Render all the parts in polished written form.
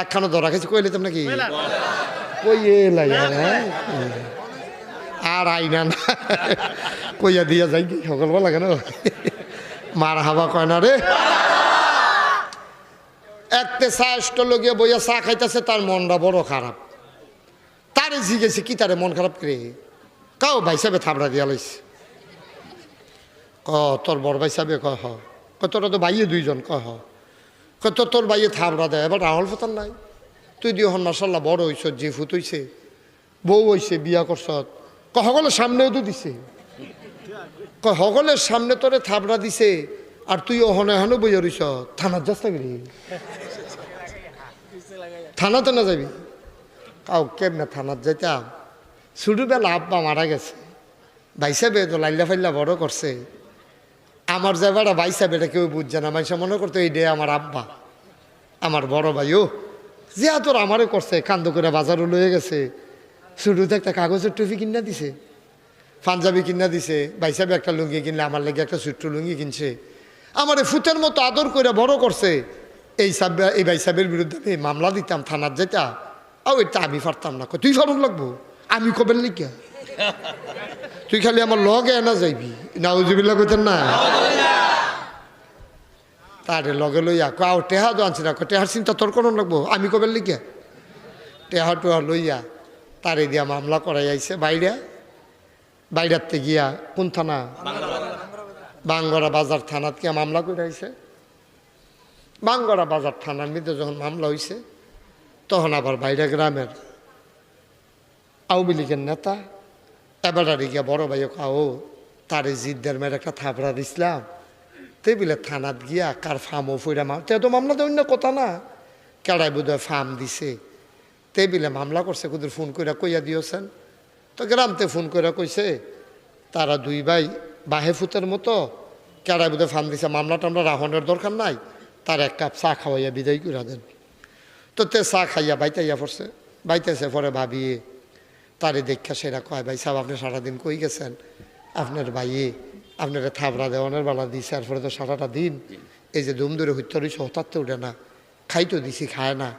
একখানো ধরা খেয়েছি কইলে তো নাকি কই আর আইনা না কইয়া দিয়া যাই কি সকালবেলা কেন মার হাবা কয় না রে। একটা চা স্টল গিয়ে বইয়া চা খাইতেছে, তার মনটা বড় খারাপ। তারে জিগেছে কি তারে মন খারাপ করে? কাও ভাই সাহেবে থাবড়া দিয়া লাইছে। তোর বড় ভাই সাহেবে কয় তোরা তো ভাইয়ে দুইজন কয় তোর ভাইয়ে থাবড়া দেয়, এবার রাহুল ফতার নাই। তুই দিয়ে হন মাসাল্লাহ বড় হইস, যে ফুত হইছে, বউ হইছে, বিয়া করছ, সকলের সামনেও তো দিছে, সকলের সামনে তোরে থাবড়া দিছে, আর তুই ওহনে এখনো বইয়া রইস। থানার যাস না গেলি? থানাতে না যাবি? কাউ কেমনে থানার যাইতাম? ছোটবেলা আব্বা মারা গেছে, ভাই সাহেবে তো লাইল্লা ফাইল্লা বড় করছে। আমার যে বেড়া ভাই সাহেব এটা কেউ বুঝছে না, মানুষ মনে করতো এই ডে আমার আব্বা, আমার বড় ভাই। ও যে তোর আমারে করছে, কান্দ করে বাজারও লয়ে গেছে। ছোটতে একটা কাগজের টুপি কিনা দিছে, পাঞ্জাবি কিনা দিছে। ভাই সাহেব একটা লুঙ্গি কিনলে, আমার লেগে একটা ছোট্ট লুঙ্গি কিনছে। আমার ফুটের মতো আদর করে বড় করছে। এই ভাই সাহেবের বিরুদ্ধে আমি মামলা দিতাম, থানার যেটা, ওইটা আমি পারতাম না। তুই ফারুন লাগবো, আমি কবেন লিখা, তুই খালি আমার লগে না যাইবি। নাউজুবিল্লাহ কইতেন না? তারে লগে লইয়া আও টেহা তো আনছি না, টেহার চিন্তা তোর কোন লাগবো, আমি কবেন লিখা। টেহা টোহা লইয়া তারে দিয়া মামলা করাই আইছে। বাইরাতে গিয়া কোন থানা? বাঙ্গরা বাজার থানাত গিয়া মামলা করে আইছে। বাঙ্গরা বাজার থানার মধ্যে যখন মামলা হয়েছে, তখন আবার বাইরে গ্রামের আওয়ামী লীগের নেতা এবারে গিয়া বড় ভাইও কাও তারে জিদ্দের মেয়ের একটা থাবড়া দিছিলাম, টেবিলে থানাত গিয়া কার ফার্মও ফইরা তে তো মামলা দেয় না কথা না, কেড়াই বোধ হয় ফার্ম দিছে, টেবিলে মামলা করছে। কুদের ফোন করে কইয়া দিয়েছেন, তো গ্রামতে ফোন করে কইছে তারা দুই ভাই বাহে ফুতের মতো, কেড়াই বোধ হয় ফার্ম দিছে, মামলা টামলা রাহনের দরকার নাই, তার এক কাপ চা খাওয়াইয়া বিদায় করে দেন। তো তে চা খাইয়া বাইতাইয়া পড়ছে, বাইতেছে পরে ভাবিয়ে তারে দেখা সেরা কয়, ভাই সাহেব আপনি সারাদিন কই গেছেন? আপনার ভাইয়ে আপনারা থাবড়া দেওয়ানের বেলা দিছে, এরপরে তো সারাটা দিন এই যে দুম ধরে হত্যা রয়েছে, হঠাৎ তো উঠে না, খাইতো দিছি খায় না।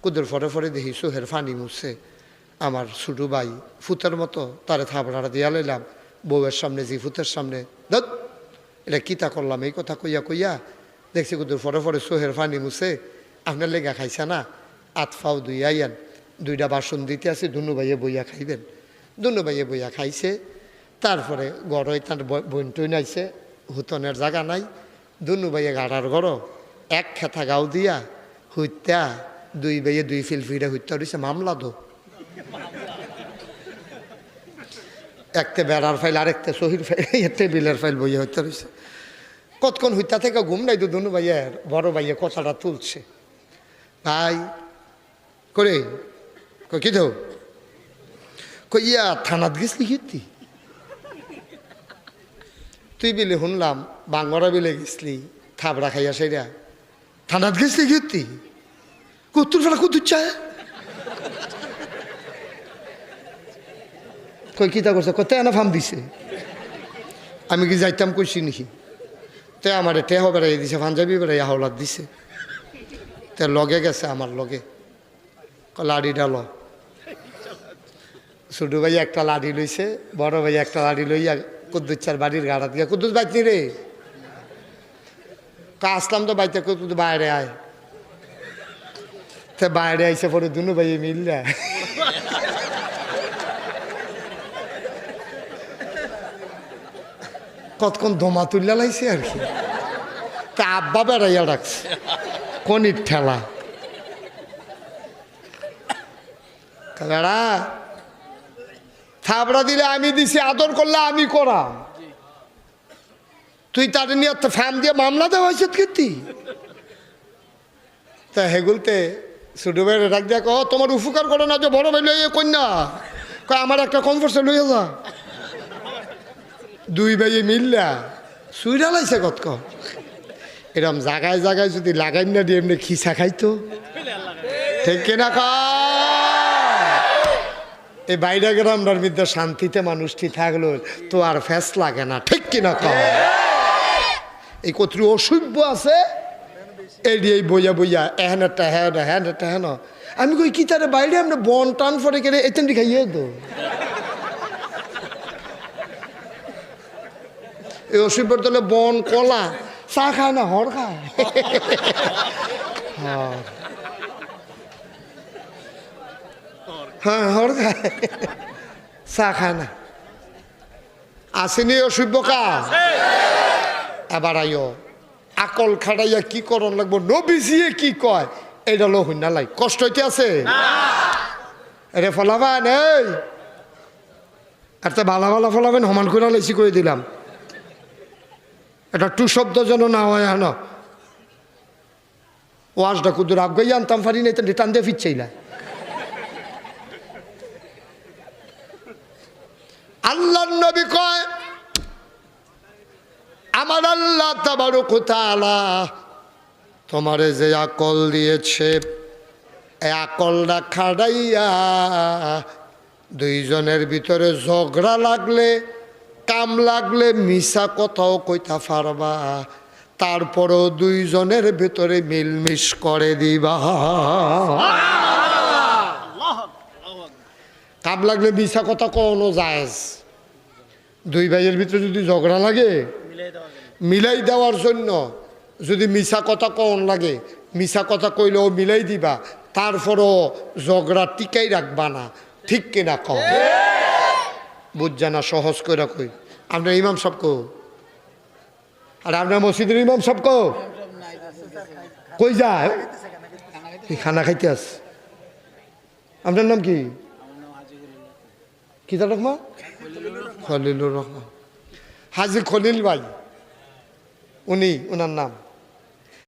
কুদের ফরে দেখি চোহের ফানি মুছছে। আমার ছোটো ভাই ফুতের মতো, তারে থাবড়াটা দিয়া লইলাম বউয়ের সামনে, জি ফুতের সামনে। ধত এটা কিতা করলাম এই কথা কইয়া দেখছি কুদের ফরে চোহের ফানি মুছে। আপনার লেগা খাইছে না, আতফাও দুই আইয়ান, দুইটা বাসন দিতে আছে, দুনু ভাইয়ে বইয়া খাইবেন। দুনু ভাইয়ে বইয়া খাইছে। তারপরে গড় তার বোন টইন আইছে, হুতনের জায়গা নাই, দুনু ভাইয়ে গাড়ার গড় এক খেতা গাও দিয়া হইত্যা দুই ভাইয়ে দুই ফিলফিরে হইত্যা রয়েছে। মামলা দো একটা বেড়ার ফাইল, আরেকটা শহীদ ফাইল, টেবিলের ফাইল বইয়া হইত্যা রয়েছে। কতক্ষণ হইত্যা থেকে ঘুম নাই তো দুনু ভাইয়ের বড় ভাইয়ে কথাটা তুলছে, ভাই করে কি তো কইয়া থানাত গেছলি কীর্তি, তুই বিলে শুনলাম বাঙ্গরা বিলে গেছলি থাবড়া খাইয়া সেরা, থানাত গেছলি কীর্তি, কুত্তুর ফেলা কুত্তুর চায় কই কিতা করছে, কত এনা ফার্ম দিছে, আমি কি যাইতাম কইছি নাকি? তে আমার টেহ বেড়াই দিছে, পাঞ্জাবি বেড়াই হাওলাত দিছে। তে লগে গেছে আমার লগে, লাড়ি ডাল, ছোট ভাই একটা লাড়ি লইছে, বড় ভাই একটা লাড়ি লইয়া কুদ্দুচ্চার বাড়ির গাড়াত গিয়া, কুদ্দুস বাইতনি রে, আসলাম তো বাইতে, কুদ্দুস বাইরে আয়। তে বাইরে আইসে পরে দুনু ভাই মিললা কতক্ষণ দমা তুললা লাইছে আর কি। তা আব্বা বেড়াইয়া ডাকছে, কনির ঠেলা, বেড়া থাবড়া দিলে আমি দিছি, আদর করলে আমি করাম, তুই তাদের নিয়ে ফ্যাম দিয়ে মামলা দেওয়া হয়েছে কীর্তি। তা হেগুলতে ছোটো ভাইয়ের ডাক দেখ, তোমার উপকার করো না যে বড় ভাই লইয়ে কন্যা, কয় আমার একটা কনফার্সে লইয়া যা। দুই ভাইয়ে মিললা সুইরা লাইছে কতক্ষণ। এরম জায়গায় জায়গায় যদি লাগাই না দিয়ে এমনি খিসা খাইতো, ঠিক কিনা কা? এই বাইরে গ্রামটার মধ্যে শান্তিতে মানুষটি থাকলো তো আর ফ্যাস লাগে না, ঠিক কিনা কা? এই কত অসভ্য আছে, এই বইয়া বইয়া এহেন একটা হ্যাঁ হ্যাঁ একটা হ্যাঁ। আমি কই কি তারে বাইরে আমরা বন টান ফরে কেড়ে এতেন খাইয়ে তো এই অসুবিধার তলে বন কলা চা খায় না হর খায়। হ্যাঁ হর খায় চা খায় না। আসেনি অসভ্যকা এবার আইও আকল খাড়াইয়া কি করন লাগবো নবীজিয়ে কি কয় এইটা লো হইনা লাই কষ্ট হইতে আছে রে ফলাবেন এই একটা ভালো ভালো ফলাবেন সমান করে লাইছি করে দিলাম এটা টু শব্দ যেন না হয় হ্যাঁ ওয়াজটা কুদুর আবগাই আনতাম পারি না টান দিয়ে ফিরছেইলা আল্লাহর নবী কয় আমার আল্লাহ তাবারক ওয়া তাআলা তোমারে যে আকল দিয়েছে এই আকলটা খাড়াইয়া দুইজনের ভিতরে ঝগড়া লাগলে কাম লাগলে মিছা কথাও কইতা পারবা তারপরও দুইজনের ভিতরে মিলমিশ করে দিবা। কাম লাগলে মিছা কথা কোনো জায়েজ দুই ভাইয়ের ভিতরে যদি ঝগড়া লাগে মিলাই দেওয়ার জন্য যদি মিছা কথা কন লাগে মিছা কথা কইলেও মিলাই দিবা তারপরও ঝগড়া টিকাই রাখবা না ঠিক কিনা কও বুঝছা না সহজ করে কই আপনার ইমাম সাহেব কো আর আপনার মসজিদের ইমাম সাহেব কই যায় খানা খাইতে আস আপনার নাম কি কি তার রহমান খলিলুর রহমান হাজি খলিল ভাই উনি ওনার নাম